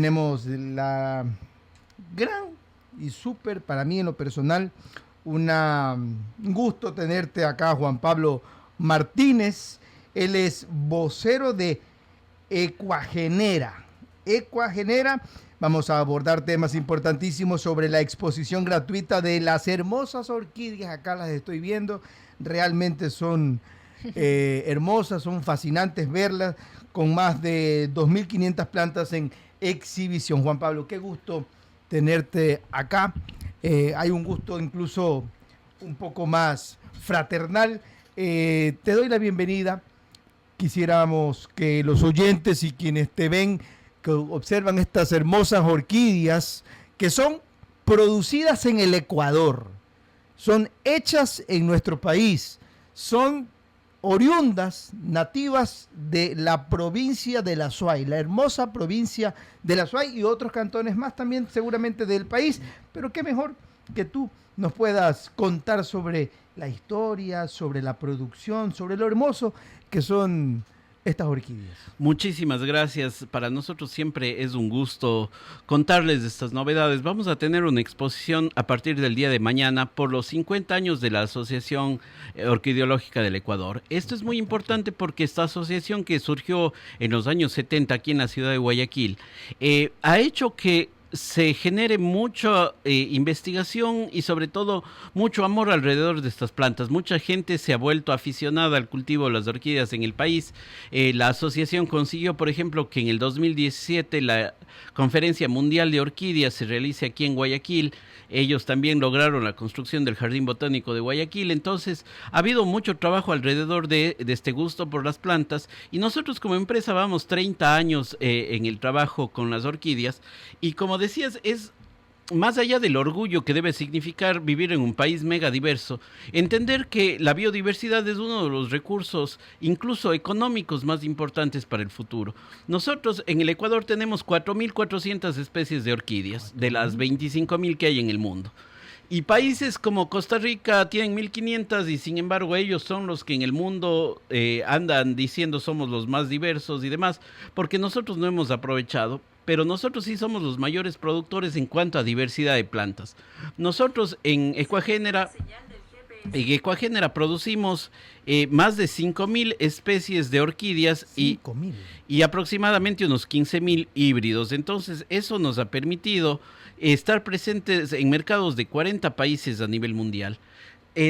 Tenemos la gran y súper, para mí en lo personal, un gusto tenerte acá, Juan Pablo Martínez. Él es vocero de Ecuagenera. Ecuagenera, vamos a abordar temas importantísimos sobre la exposición gratuita de las hermosas orquídeas. Acá las estoy viendo, realmente son hermosas, son fascinantes verlas, con más de 2.500 plantas en exhibición. Juan Pablo, qué gusto tenerte acá. Hay un gusto incluso un poco más fraternal. Te doy la bienvenida. Quisiéramos que los oyentes y quienes te ven, que observan estas hermosas orquídeas que son producidas en el Ecuador, son hechas en nuestro país, son oriundas, nativas de la provincia de La Suay, la hermosa provincia de La Suay y otros cantones más también seguramente del país. Pero qué mejor que tú nos puedas contar sobre la historia, sobre la producción, sobre lo hermoso que son estas orquídeas. Muchísimas gracias. Para nosotros siempre es un gusto contarles de estas novedades. Vamos a tener una exposición a partir del día de mañana por los 50 años de la Asociación Orquideológica del Ecuador. Esto es muy importante porque esta asociación, que surgió en los años 70 aquí en la ciudad de Guayaquil, ha hecho que se genere mucha investigación y sobre todo mucho amor alrededor de estas plantas. Mucha gente se ha vuelto aficionada al cultivo de las orquídeas en el país. La asociación consiguió, por ejemplo, que en el 2017 la Conferencia Mundial de Orquídeas se realice aquí en Guayaquil. Ellos también lograron la construcción del Jardín Botánico de Guayaquil. Entonces ha habido mucho trabajo alrededor de este gusto por las plantas, y nosotros como empresa vamos 30 años en el trabajo con las orquídeas. Y como decías, es más allá del orgullo que debe significar vivir en un país mega diverso, entender que la biodiversidad es uno de los recursos, incluso económicos, más importantes para el futuro. Nosotros en el Ecuador tenemos 4.400 especies de orquídeas, de las 25.000 que hay en el mundo. Y países como Costa Rica tienen 1.500, y sin embargo ellos son los que en el mundo andan diciendo somos los más diversos y demás, porque nosotros no hemos aprovechado. Pero nosotros sí somos los mayores productores en cuanto a diversidad de plantas. Nosotros en Ecuagenera producimos más de 5.000 especies de orquídeas y aproximadamente unos 15.000 híbridos. Entonces eso nos ha permitido estar presentes en mercados de 40 países a nivel mundial.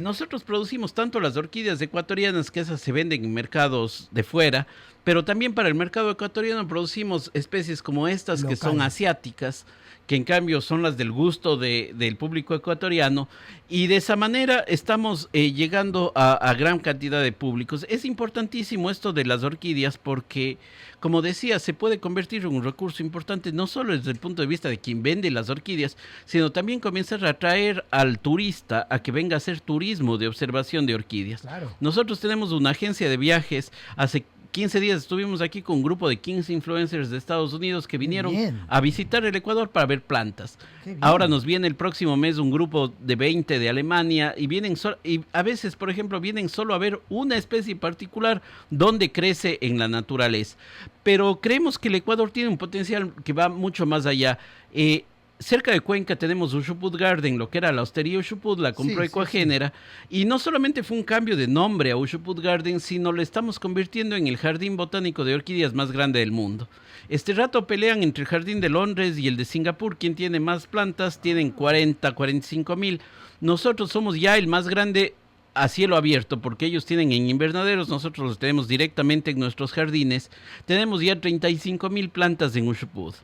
Nosotros producimos tanto las orquídeas ecuatorianas, que esas se venden en mercados de fuera, pero también para el mercado ecuatoriano producimos especies como estas que son asiáticas, que en cambio son las del gusto del público ecuatoriano, y de esa manera estamos llegando a gran cantidad de públicos. Es importantísimo esto de las orquídeas porque, como decía, se puede convertir en un recurso importante, no solo desde el punto de vista de quien vende las orquídeas, sino también comenzar a atraer al turista a que venga a hacer turismo de observación de orquídeas. Claro. Nosotros tenemos una agencia de viajes. Hace 15 días estuvimos aquí con un grupo de 15 influencers de Estados Unidos que vinieron a visitar el Ecuador para ver plantas. Ahora nos viene el próximo mes un grupo de 20 de Alemania, y y a veces, por ejemplo, vienen solo a ver una especie particular donde crece en la naturaleza. Pero creemos que el Ecuador tiene un potencial que va mucho más allá. Cerca de Cuenca tenemos Ushuput Garden, lo que era la hostería Ushuput, la compró Ecuagenera, y no solamente fue un cambio de nombre a Ushuput Garden, sino lo estamos convirtiendo en el jardín botánico de orquídeas más grande del mundo. Este rato pelean entre el jardín de Londres y el de Singapur, quien tiene más plantas. Tienen 45.000. Nosotros somos ya el más grande a cielo abierto, porque ellos tienen en invernaderos, nosotros los tenemos directamente en nuestros jardines. Tenemos ya 35.000 plantas en Ushuput.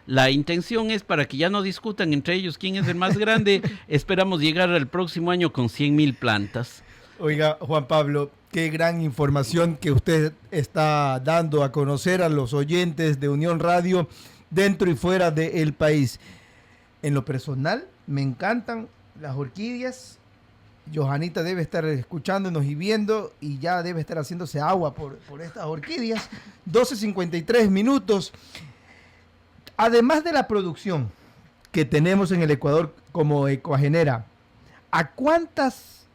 La intención es para que ya no discutan entre ellos quién es el más grande. Esperamos llegar al próximo año con 100.000 plantas. Oiga, Juan Pablo, qué gran información que usted está dando a conocer a los oyentes de Unión Radio dentro y fuera del país. En lo personal, me encantan las orquídeas. Johanita debe estar escuchándonos y viendo, y ya debe estar haciéndose agua por estas orquídeas. 12:53 minutos. Además de la producción que tenemos en el Ecuador como Ecuagenera, ¿a cuántas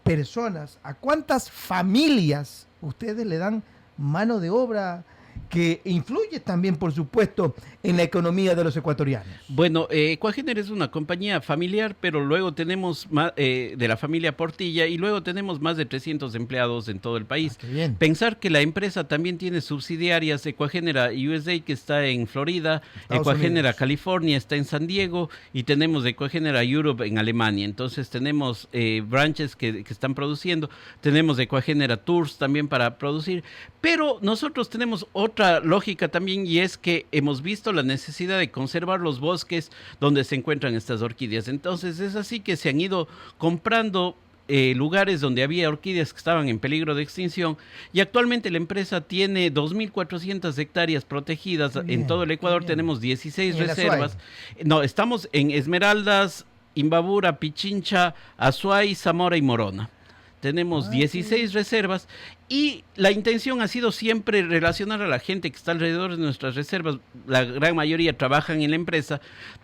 personas, a cuántas familias ustedes le dan mano de obra que influye también, por supuesto, en la economía de los ecuatorianos. Bueno, Ecuagéner es una compañía familiar, pero luego tenemos de la familia Portilla y luego tenemos más de 300 empleados en todo el país. Qué bien. Pensar que la empresa también tiene subsidiarias, Ecuagénera USA, que está en Florida, Ecuagénera California está en San Diego, y tenemos Ecuagénera Europe en Alemania. Entonces tenemos branches que están produciendo, tenemos Ecuagénera Tours también para producir, pero nosotros tenemos otra lógica también, y es que hemos visto la necesidad de conservar los bosques donde se encuentran estas orquídeas. Entonces es así que se han ido comprando lugares donde había orquídeas que estaban en peligro de extinción, y actualmente la empresa tiene 2.400 hectáreas protegidas. Bien, en todo el Ecuador tenemos 16 reservas. No, estamos en Esmeraldas, Imbabura, Pichincha, Azuay, Zamora y Morona. Tenemos 16 reservas, y la intención ha sido siempre relacionar a la gente que está alrededor de nuestras reservas. La gran mayoría trabajan en la empresa,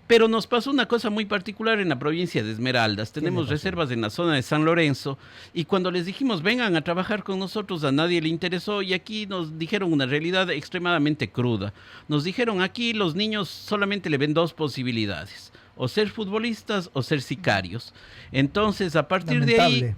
pero nos pasó una cosa muy particular en la provincia de Esmeraldas. Tenemos reservas en la zona de San Lorenzo, y cuando les dijimos vengan a trabajar con nosotros, a nadie le interesó, y aquí nos dijeron una realidad extremadamente cruda. Nos dijeron aquí los niños solamente le ven dos posibilidades: o ser futbolistas o ser sicarios. Entonces, a partir de ahí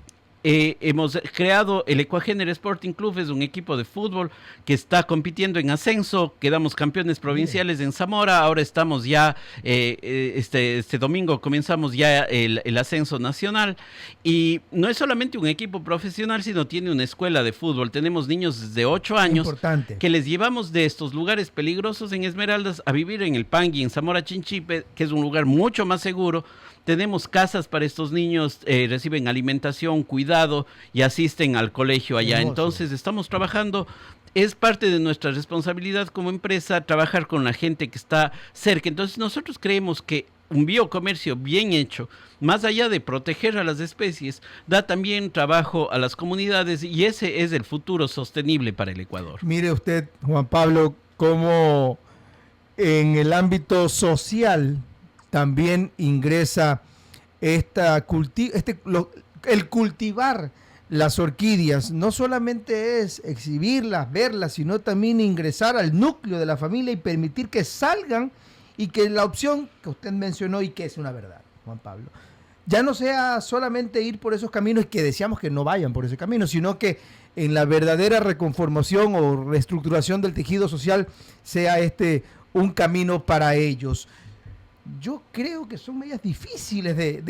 hemos creado el Ecuagéner Sporting Club. Es un equipo de fútbol que está compitiendo en ascenso. Quedamos campeones provinciales en Zamora. Ahora estamos ya, este domingo comenzamos ya el ascenso nacional. Y no es solamente un equipo profesional, sino tiene una escuela de fútbol. Tenemos niños desde 8 años que les llevamos de estos lugares peligrosos en Esmeraldas a vivir en el Pangui, en Zamora Chinchipe, que es un lugar mucho más seguro. Tenemos casas para estos niños, reciben alimentación, cuidado y asisten al colegio allá. Hermoso. Entonces estamos trabajando, es parte de nuestra responsabilidad como empresa trabajar con la gente que está cerca. Entonces nosotros creemos que un biocomercio bien hecho, más allá de proteger a las especies, da también trabajo a las comunidades, y ese es el futuro sostenible para el Ecuador. Mire usted, Juan Pablo, cómo en el ámbito social también ingresa el cultivar las orquídeas. No solamente es exhibirlas, verlas, sino también ingresar al núcleo de la familia y permitir que salgan, y que la opción que usted mencionó, y que es una verdad, Juan Pablo, ya no sea solamente ir por esos caminos, y que deseamos que no vayan por ese camino, sino que en la verdadera reconformación o reestructuración del tejido social sea un camino para ellos. Yo creo que son medidas difíciles de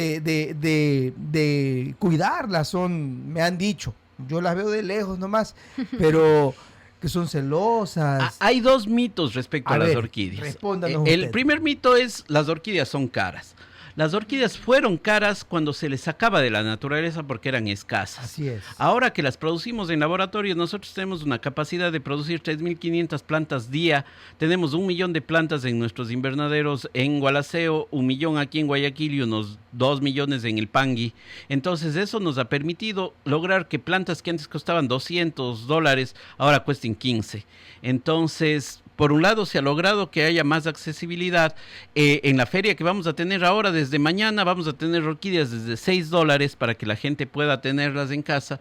cuidarlas, me han dicho, yo las veo de lejos nomás, pero que son celosas. Hay dos mitos respecto a las orquídeas. Respóndanos el primer mito es: las orquídeas son caras. Las orquídeas fueron caras cuando se les sacaba de la naturaleza porque eran escasas. Así es. Ahora que las producimos en laboratorio, nosotros tenemos una capacidad de producir 3.500 plantas día. Tenemos 1 millón de plantas en nuestros invernaderos en Gualaceo, 1 millón aquí en Guayaquil y unos 2 millones en el Pangui. Entonces eso nos ha permitido lograr que plantas que antes costaban $200 ahora cuesten 15. Entonces, por un lado, se ha logrado que haya más accesibilidad. En la feria que vamos a tener ahora, desde mañana, vamos a tener orquídeas desde $6 para que la gente pueda tenerlas en casa.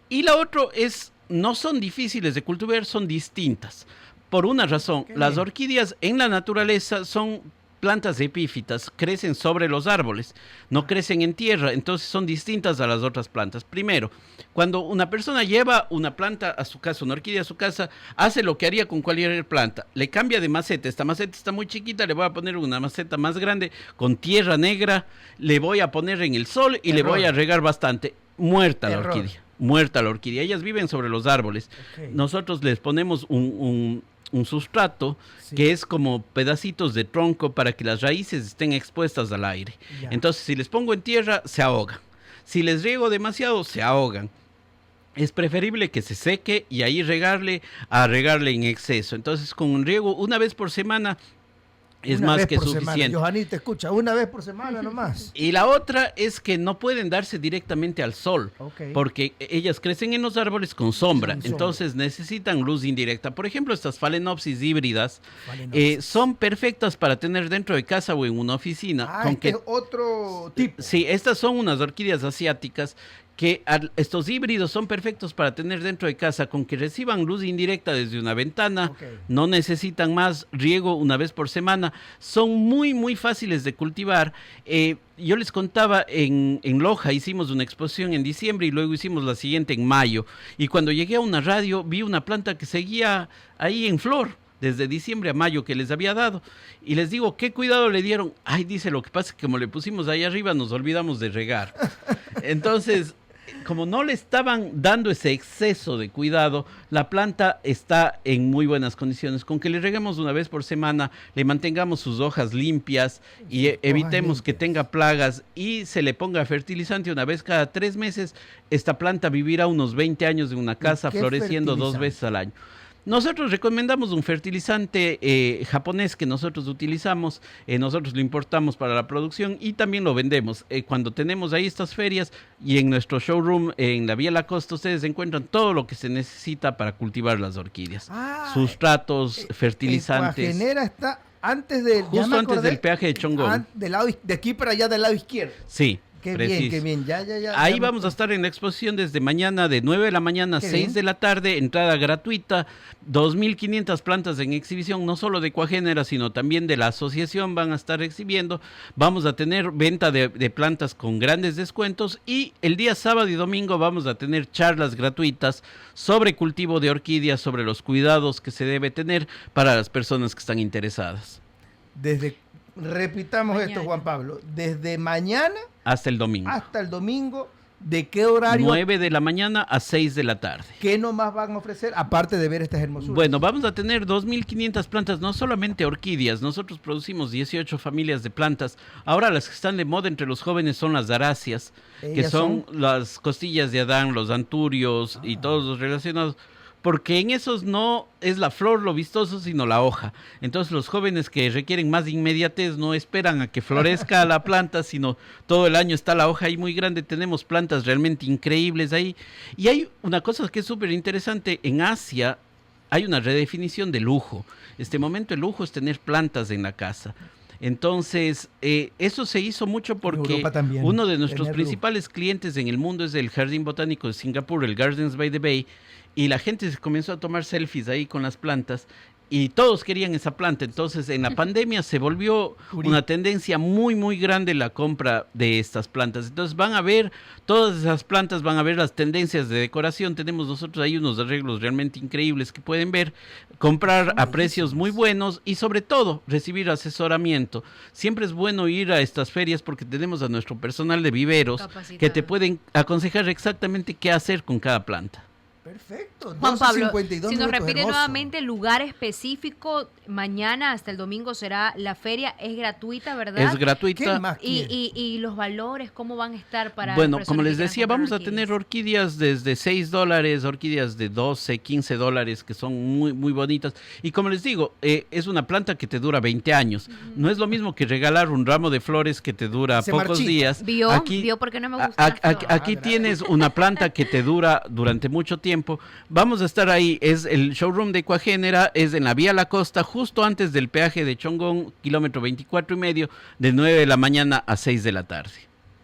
Y la otra es, no son difíciles de cultivar, son distintas. Por una razón, las orquídeas en la naturaleza son plantas epífitas, crecen sobre los árboles, no crecen en tierra, entonces son distintas a las otras plantas. Primero, cuando una persona lleva una planta a su casa, una orquídea a su casa, hace lo que haría con cualquier planta, le cambia de maceta. Esta maceta está muy chiquita, le voy a poner una maceta más grande con tierra negra, le voy a poner en el sol y le voy a regar bastante. Muerta la orquídea, muerta la orquídea. Ellas viven sobre los árboles. Nosotros les ponemos un sustrato que es como pedacitos de tronco para que las raíces estén expuestas al aire. Entonces, si les pongo en tierra, se ahogan. Si les riego demasiado, se ahogan. Es preferible que se seque y ahí regarle en exceso. Entonces, con un riego una vez por semana es más que suficiente. Johanita, escucha, una vez por semana nomás. Y la otra es que no pueden darse directamente al sol, porque ellas crecen en los árboles con sombra, entonces necesitan luz indirecta. Por ejemplo, estas Phalaenopsis híbridas son perfectas para tener dentro de casa o en una oficina. Es otro tipo. Sí, estas son unas orquídeas asiáticas que estos híbridos son perfectos para tener dentro de casa, con que reciban luz indirecta desde una ventana, no necesitan más riego una vez por semana, son muy, muy fáciles de cultivar. Yo les contaba, en Loja hicimos una exposición en diciembre y luego hicimos la siguiente en mayo, y cuando llegué a una radio vi una planta que seguía ahí en flor, desde diciembre a mayo que les había dado. Y les digo, ¿qué cuidado le dieron? Ay, dice, lo que pasa es que como le pusimos ahí arriba nos olvidamos de regar. Entonces, como no le estaban dando ese exceso de cuidado, la planta está en muy buenas condiciones. Con que le reguemos una vez por semana, le mantengamos sus hojas limpias y evitemos que tenga plagas y se le ponga fertilizante una vez cada 3 meses, esta planta vivirá unos 20 años en una casa floreciendo 2 veces al año. Nosotros recomendamos un fertilizante japonés que nosotros utilizamos, nosotros lo importamos para la producción y también lo vendemos. Cuando tenemos ahí estas ferias y en nuestro showroom en la Vía La Costa, ustedes encuentran todo lo que se necesita para cultivar las orquídeas. Sustratos, fertilizantes. Cuajenera está antes del... Justo antes del peaje de Chongón. De aquí para allá del lado izquierdo. Sí. Qué bien, qué bien. Ya. Ahí vamos a estar en la exposición desde mañana de 9 de la mañana a 6 de la tarde, entrada gratuita, 2.500 plantas en exhibición, no solo de Cuajénera, sino también de la asociación van a estar exhibiendo. Vamos a tener venta de plantas con grandes descuentos y el día sábado y domingo vamos a tener charlas gratuitas sobre cultivo de orquídeas, sobre los cuidados que se debe tener para las personas que están interesadas. Repitamos esto, Juan Pablo, desde mañana hasta el domingo. ¿De qué horario? 9 de la mañana a 6 de la tarde. ¿Qué nomás van a ofrecer, aparte de ver estas hermosuras? Bueno, vamos a tener 2.500 plantas, no solamente orquídeas. Nosotros producimos 18 familias de plantas. Ahora las que están de moda entre los jóvenes son las aráceas, que son las costillas de Adán, los anturios y todos los relacionados. Porque en esos no es la flor lo vistoso, sino la hoja. Entonces los jóvenes que requieren más inmediatez no esperan a que florezca la planta, sino todo el año está la hoja ahí muy grande. Tenemos plantas realmente increíbles ahí. Y hay una cosa que es súper interesante. En Asia hay una redefinición de lujo. Este momento el lujo es tener plantas en la casa. Entonces, eso se hizo mucho porque uno de nuestros principales clientes en el mundo es el Jardín Botánico de Singapur, el Gardens by the Bay, y la gente se comenzó a tomar selfies ahí con las plantas y todos querían esa planta. Entonces, en la pandemia se volvió una tendencia muy, muy grande la compra de estas plantas. Entonces, van a ver todas esas plantas, van a ver las tendencias de decoración. Tenemos nosotros ahí unos arreglos realmente increíbles que pueden ver, comprar a precios muy buenos y sobre todo recibir asesoramiento. Siempre es bueno ir a estas ferias porque tenemos a nuestro personal de viveros que te pueden aconsejar exactamente qué hacer con cada planta. Perfecto. Juan Pablo, si nos repite nuevamente el lugar específico, mañana hasta el domingo será la feria, es gratuita, ¿verdad? Es gratuita. ¿Y los valores cómo van a estar para... Bueno, como les decía, vamos a tener orquídeas desde $6, orquídeas de $12, $15, que son muy, muy bonitas. Y como les digo, es una planta que te dura 20 años. No es lo mismo que regalar un ramo de flores que te dura pocos días. ¿Vio por qué no me gusta? Aquí tienes una planta que te dura durante mucho tiempo. Vamos a estar ahí, es el showroom de Cuajénera, es en la Vía La Costa, justo antes del peaje de Chongón, kilómetro 24.5, de 9 de la mañana a 6 de la tarde.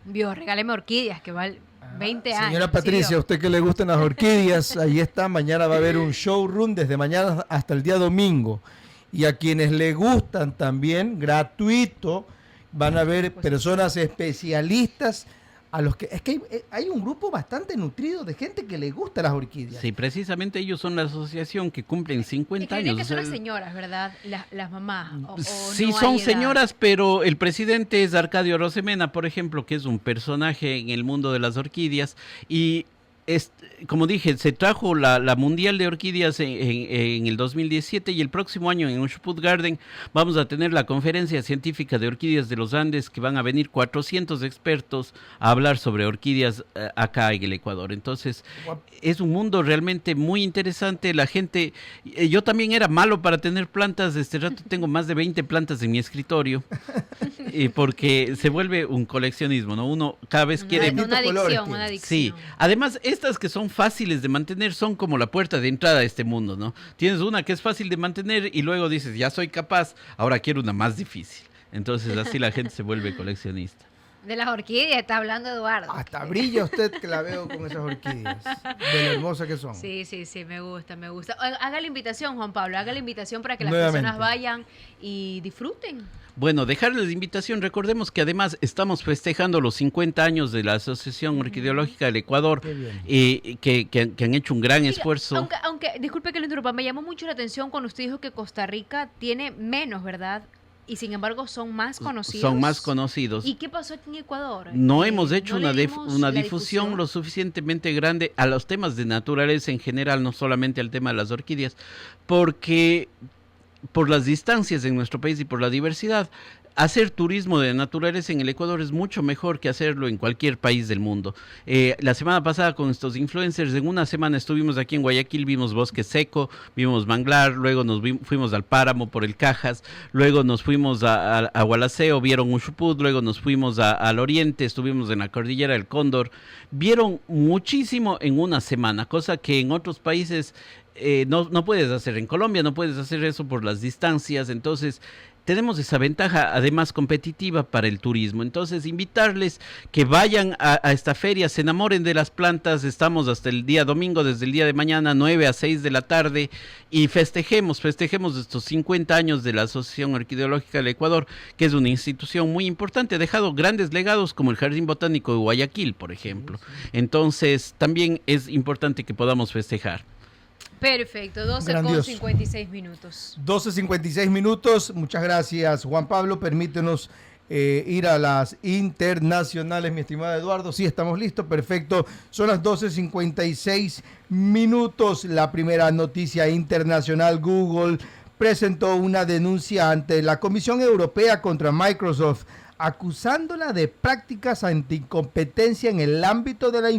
Regáleme orquídeas, que vale 20 años. Señora Patricia, a usted que le gustan las orquídeas, ahí está, mañana va a haber un showroom desde mañana hasta el día domingo. Y a quienes le gustan también, gratuito, van a ver personas especialistas a los que es que hay un grupo bastante nutrido de gente que le gusta las orquídeas. Sí, precisamente ellos son la asociación que cumplen 50 años. Que son las señoras, ¿verdad? Las mamás. Sí, no son señoras, pero el presidente es Arcadio Rosemena, por ejemplo, que es un personaje en el mundo de las orquídeas y como dije, se trajo la Mundial de Orquídeas en el 2017 y el próximo año en Ushput Garden vamos a tener la conferencia científica de orquídeas de los Andes, que van a venir 400 expertos a hablar sobre orquídeas acá en el Ecuador. Entonces, es un mundo realmente muy interesante. La gente, yo también era malo para tener plantas, este rato tengo más de 20 plantas en mi escritorio, porque se vuelve un coleccionismo, ¿no? Uno cada vez quiere... Una adicción. Sí, además estas que son fáciles de mantener son como la puerta de entrada a este mundo, ¿no? Tienes una que es fácil de mantener y luego dices, ya soy capaz, ahora quiero una más difícil. Entonces así la gente se vuelve coleccionista. De las orquídeas está hablando Eduardo. Hasta brilla usted que la veo con esas orquídeas, de lo hermosas que son. Sí, me gusta. Haga la invitación, Juan Pablo, haga la invitación para que las Nuevamente. personas vayan y disfruten. Bueno, dejarles la invitación. Recordemos que además estamos festejando los 50 años de la Asociación Orquideológica del Ecuador, que han hecho un gran esfuerzo. Aunque, disculpe que lo interrumpa, me llamó mucho la atención cuando usted dijo que Costa Rica tiene menos, ¿verdad? Y sin embargo son más conocidos. Son más conocidos. ¿Y qué pasó aquí en Ecuador? No hemos hecho ¿no una difusión lo suficientemente grande a los temas de naturaleza en general, no solamente al tema de las orquídeas, porque por las distancias en nuestro país y por la diversidad, hacer turismo de naturaleza en el Ecuador es mucho mejor que hacerlo en cualquier país del mundo. La semana pasada con estos influencers, en una semana estuvimos aquí en Guayaquil, vimos bosque seco, vimos manglar, luego fuimos al páramo por el Cajas, luego nos fuimos a Gualaceo, vieron Ushuput, luego nos fuimos al oriente, estuvimos en la cordillera del Cóndor. Vieron muchísimo en una semana, cosa que en otros países no puedes hacer. En Colombia no puedes hacer eso por las distancias, entonces tenemos esa ventaja además competitiva para el turismo. Entonces invitarles que vayan a esta feria, se enamoren de las plantas. Estamos hasta el día domingo, desde el día de mañana 9 a 6 de la tarde, y festejemos estos 50 años de la Asociación Orquideológica del Ecuador, que es una institución muy importante, ha dejado grandes legados como el Jardín Botánico de Guayaquil, por ejemplo. Entonces también es importante que podamos festejar. Perfecto, 12:56 minutos. 12:56 minutos. Muchas gracias, Juan Pablo. Permítenos ir a las internacionales, mi estimado Eduardo. Sí, estamos listos. Perfecto. Son las 12:56 minutos. La primera noticia internacional: Google presentó una denuncia ante la Comisión Europea contra Microsoft, acusándola de prácticas anticompetencia en el ámbito de la